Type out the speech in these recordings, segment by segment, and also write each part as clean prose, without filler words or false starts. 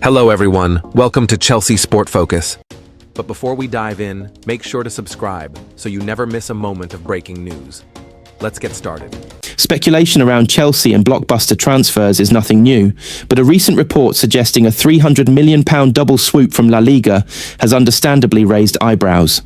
Hello everyone, welcome to Chelsea Sport Focus. But before we dive in, make sure to subscribe so you never miss a moment of breaking news. Let's get started. Speculation around Chelsea and blockbuster transfers is nothing new, but a recent report suggesting a £300 million double swoop from La Liga has understandably raised eyebrows.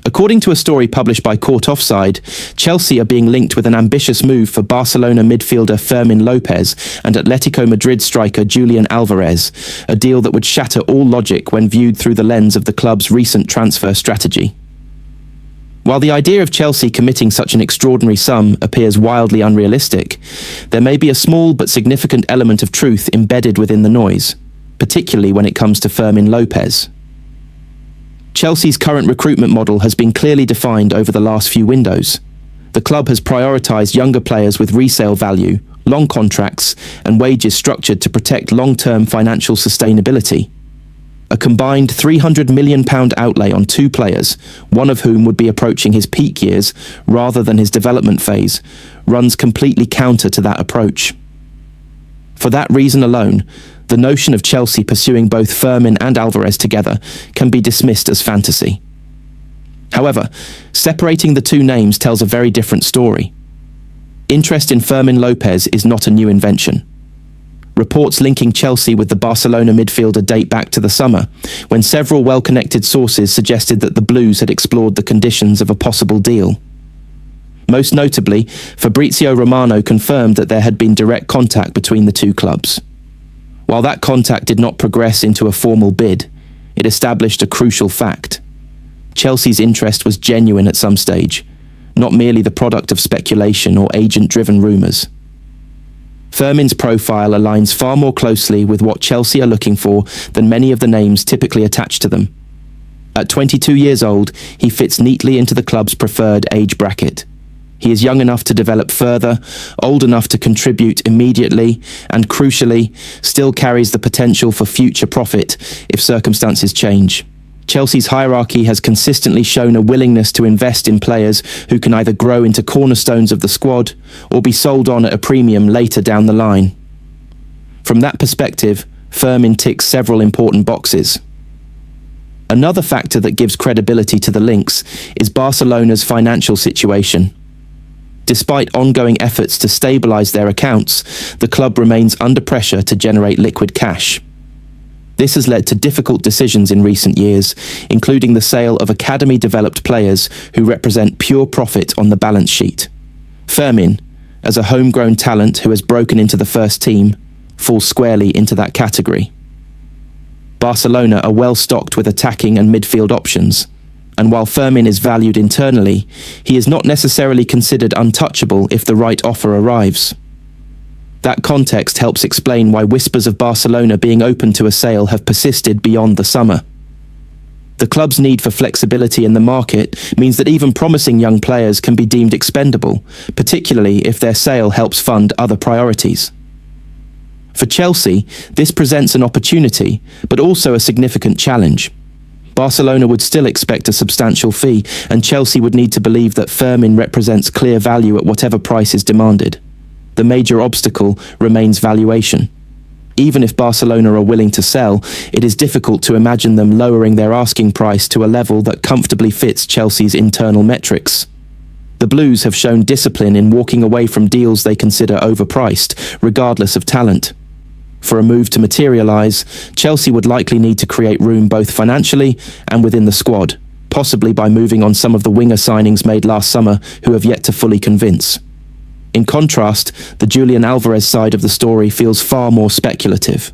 According to a story published by Court Offside, Chelsea are being linked with an ambitious move for Barcelona midfielder Fermín López and Atletico Madrid striker Julian Alvarez, a deal that would shatter all logic when viewed through the lens of the club's recent transfer strategy. While the idea of Chelsea committing such an extraordinary sum appears wildly unrealistic, there may be a small but significant element of truth embedded within the noise, particularly when it comes to Fermín López. Chelsea's current recruitment model has been clearly defined over the last few windows. The club has prioritised younger players with resale value, long contracts, and wages structured to protect long-term financial sustainability. A combined £300 million outlay on two players, one of whom would be approaching his peak years rather than his development phase, runs completely counter to that approach. For that reason alone, the notion of Chelsea pursuing both Fermín and Alvarez together can be dismissed as fantasy. However, separating the two names tells a very different story. Interest in Fermín López is not a new invention. Reports linking Chelsea with the Barcelona midfielder date back to the summer, when several well-connected sources suggested that the Blues had explored the conditions of a possible deal. Most notably, Fabrizio Romano confirmed that there had been direct contact between the two clubs. While that contact did not progress into a formal bid, it established a crucial fact. Chelsea's interest was genuine at some stage, not merely the product of speculation or agent-driven rumours. Fermín's profile aligns far more closely with what Chelsea are looking for than many of the names typically attached to them. At 22 years old, he fits neatly into the club's preferred age bracket. He is young enough to develop further, old enough to contribute immediately, and crucially, still carries the potential for future profit if circumstances change. Chelsea's hierarchy has consistently shown a willingness to invest in players who can either grow into cornerstones of the squad or be sold on at a premium later down the line. From that perspective, Fermín ticks several important boxes. Another factor that gives credibility to the links is Barcelona's financial situation. Despite ongoing efforts to stabilise their accounts, the club remains under pressure to generate liquid cash. This has led to difficult decisions in recent years, including the sale of academy-developed players who represent pure profit on the balance sheet. Fermín, as a homegrown talent who has broken into the first team, falls squarely into that category. Barcelona are well stocked with attacking and midfield options, and while Fermín is valued internally, he is not necessarily considered untouchable if the right offer arrives. That context helps explain why whispers of Barcelona being open to a sale have persisted beyond the summer. The club's need for flexibility in the market means that even promising young players can be deemed expendable, particularly if their sale helps fund other priorities. For Chelsea, this presents an opportunity, but also a significant challenge. Barcelona would still expect a substantial fee, and Chelsea would need to believe that Fermín represents clear value at whatever price is demanded. The major obstacle remains valuation. Even if Barcelona are willing to sell, it is difficult to imagine them lowering their asking price to a level that comfortably fits Chelsea's internal metrics. The Blues have shown discipline in walking away from deals they consider overpriced, regardless of talent. For a move to materialise, Chelsea would likely need to create room both financially and within the squad, possibly by moving on some of the winger signings made last summer who have yet to fully convince. In contrast, the Julian Alvarez side of the story feels far more speculative.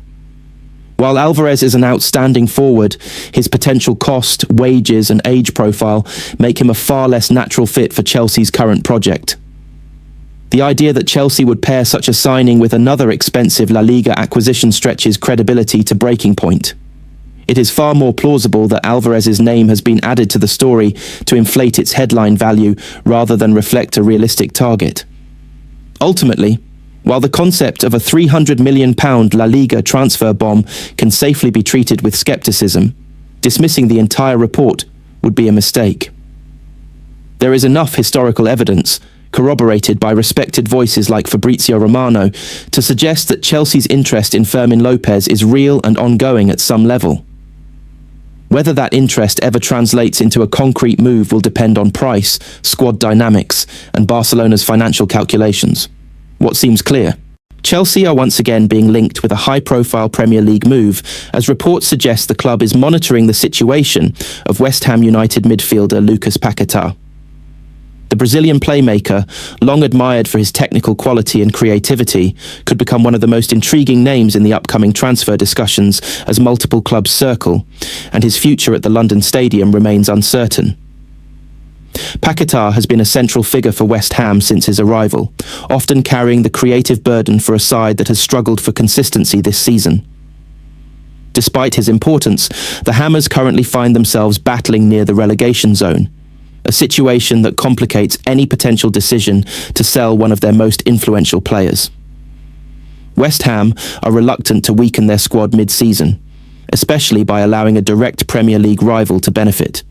While Alvarez is an outstanding forward, his potential cost, wages and age profile make him a far less natural fit for Chelsea's current project. The idea that Chelsea would pair such a signing with another expensive La Liga acquisition stretches credibility to breaking point. It is far more plausible that Alvarez's name has been added to the story to inflate its headline value rather than reflect a realistic target. Ultimately, while the concept of a £300 million La Liga transfer bomb can safely be treated with skepticism, dismissing the entire report would be a mistake. There is enough historical evidence, corroborated by respected voices like Fabrizio Romano, to suggest that Chelsea's interest in Fermín López is real and ongoing at some level. Whether that interest ever translates into a concrete move will depend on price, squad dynamics, and Barcelona's financial calculations. What seems clear? Chelsea are once again being linked with a high-profile Premier League move, as reports suggest the club is monitoring the situation of West Ham United midfielder Lucas Paquetá. The Brazilian playmaker, long admired for his technical quality and creativity, could become one of the most intriguing names in the upcoming transfer discussions as multiple clubs circle, and his future at the London Stadium remains uncertain. Paquetá has been a central figure for West Ham since his arrival, often carrying the creative burden for a side that has struggled for consistency this season. Despite his importance, the Hammers currently find themselves battling near the relegation zone, a situation that complicates any potential decision to sell one of their most influential players. West Ham are reluctant to weaken their squad mid-season, especially by allowing a direct Premier League rival to benefit.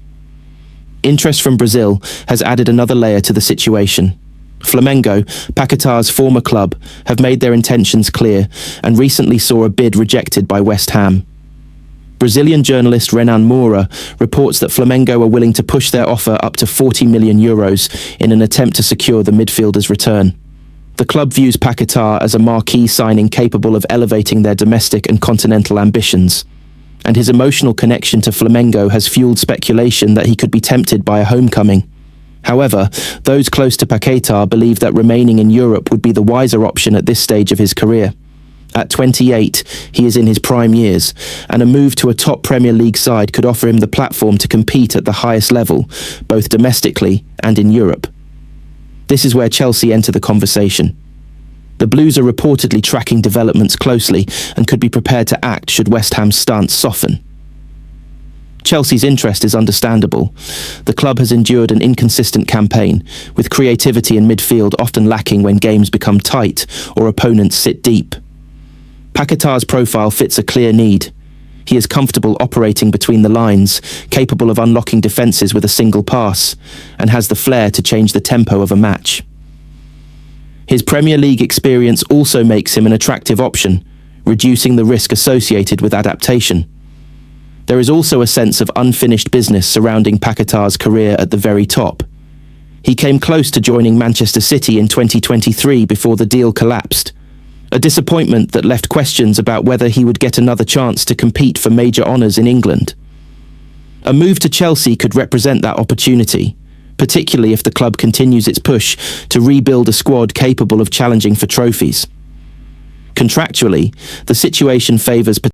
Interest from Brazil has added another layer to the situation. Flamengo, Paquetá's former club, have made their intentions clear and recently saw a bid rejected by West Ham. Brazilian journalist Renan Moura reports that Flamengo are willing to push their offer up to €40 million in an attempt to secure the midfielder's return. The club views Paquetá as a marquee signing capable of elevating their domestic and continental ambitions, and his emotional connection to Flamengo has fueled speculation that he could be tempted by a homecoming. However, those close to Paquetá believe that remaining in Europe would be the wiser option at this stage of his career. At 28, he is in his prime years, and a move to a top Premier League side could offer him the platform to compete at the highest level, both domestically and in Europe. This is where Chelsea enter the conversation. The Blues are reportedly tracking developments closely and could be prepared to act should West Ham's stance soften. Chelsea's interest is understandable. The club has endured an inconsistent campaign, with creativity in midfield often lacking when games become tight or opponents sit deep. Paquetá's profile fits a clear need. He is comfortable operating between the lines, capable of unlocking defences with a single pass, and has the flair to change the tempo of a match. His Premier League experience also makes him an attractive option, reducing the risk associated with adaptation. There is also a sense of unfinished business surrounding Paquetá's career at the very top. He came close to joining Manchester City in 2023 before the deal collapsed, a disappointment that left questions about whether he would get another chance to compete for major honours in England. A move to Chelsea could represent that opportunity, particularly if the club continues its push to rebuild a squad capable of challenging for trophies. Contractually, the situation favours